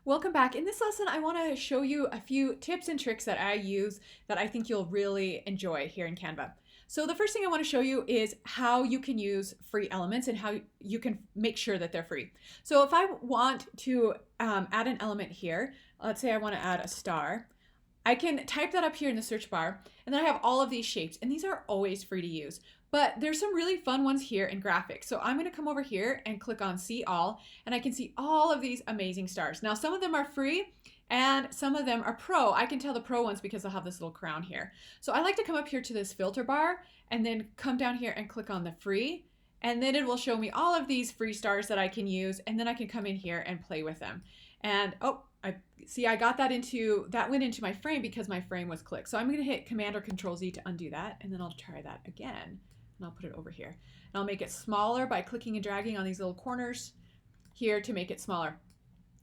Welcome back. In this lesson, I want to show you a few tips and tricks that I use that I think you'll really enjoy here in Canva. So the first thing I want to show you is how you can use free elements and how you can make sure that they're free. So if I want to add an element here, let's say I want to add a star, I can type that up here in the search bar, and then I have all of these shapes, and these are always free to use. But there's some really fun ones here in graphics. So I'm going to come over here and click on See All, and I can see all of these amazing stars. Now, some of them are free, and some of them are pro. I can tell the pro ones because they'll have this little crown here. So I like to come up here to this filter bar, and then come down here and click on the free, and then it will show me all of these free stars that I can use, and then I can come in here and play with them. And I got that went into my frame because my frame was clicked. So I'm going to hit Command or Control Z to undo that, and then I'll try that again. And I'll put it over here. And I'll make it smaller by clicking and dragging on these little corners here to make it smaller.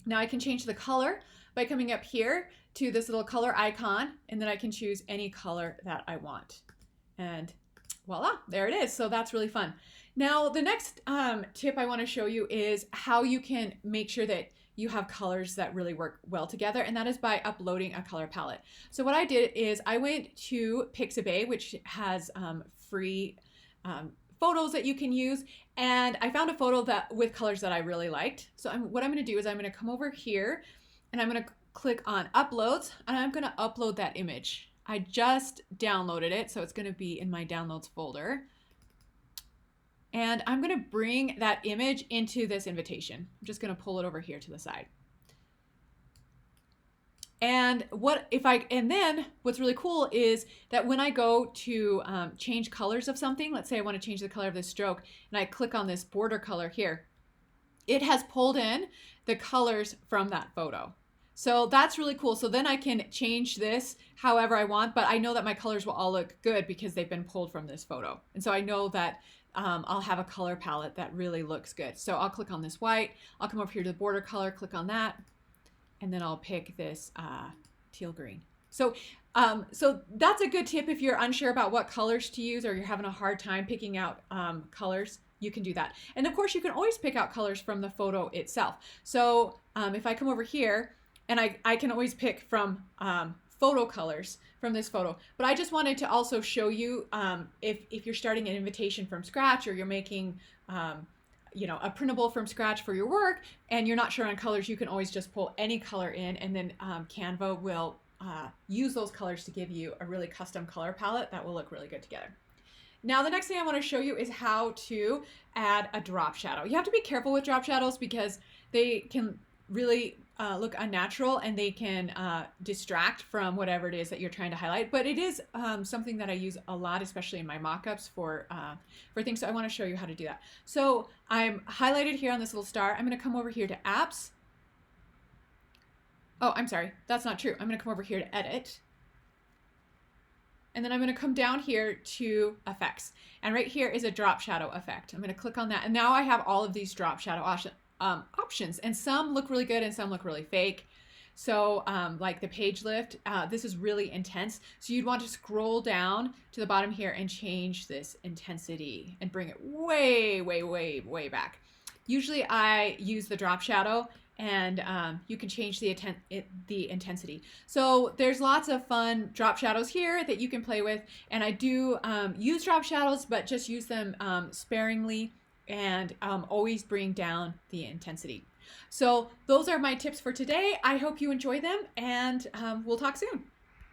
Now I can change the color by coming up here to this little color icon, and then I can choose any color that I want. And voila, there it is. So that's really fun. Now the next tip I want to show you is how you can make sure that you have colors that really work well together, and that is by uploading a color palette. So what I did is I went to Pixabay, which has free photos that you can use, and I found a photo with colors that I really liked. So what I'm going to do is I'm going to come over here and I'm going to click on Uploads, and I'm going to upload that image. I just downloaded it, so it's going to be in my Downloads folder. And I'm going to bring that image into this invitation. I'm just going to pull it over here to the side. And then what's really cool is that when I go to change colors of something, let's say I want to change the color of this stroke, and I click on this border color here, it has pulled in the colors from that photo. So that's really cool. So then I can change this however I want, but I know that my colors will all look good because they've been pulled from this photo. And so I know that I'll have a color palette that really looks good. So I'll click on this white, I'll come over here to the border color, click on that, and then I'll pick this teal green. So that's a good tip if you're unsure about what colors to use or you're having a hard time picking out colors. You can do that. And of course, you can always pick out colors from the photo itself. So if I come over here, and I can always pick from photo colors from this photo. But I just wanted to also show you if you're starting an invitation from scratch, or you're making a printable from scratch for your work and you're not sure on colors, you can always just pull any color in, and then Canva will use those colors to give you a really custom color palette that will look really good together. Now the next thing I want to show you is how to add a drop shadow. You have to be careful with drop shadows because they can really look unnatural, and they can distract from whatever it is that you're trying to highlight. But it is something that I use a lot, especially in my mock-ups for things. So I want to show you how to do that. So I'm highlighted here on this little star. I'm going to come over here to Apps. Oh, I'm sorry. That's not true. I'm going to come over here to Edit. And then I'm going to come down here to Effects. And right here is a drop shadow effect. I'm going to click on that. And now I have all of these drop shadow options, and some look really good and some look really fake. So like the page lift, this is really intense. So you'd want to scroll down to the bottom here and change this intensity and bring it way, way, way, way back. Usually I use the drop shadow, and you can change the intensity. So there's lots of fun drop shadows here that you can play with. And I do use drop shadows, but just use them sparingly, and always bring down the intensity. So those are my tips for today. I hope you enjoy them, and we'll talk soon.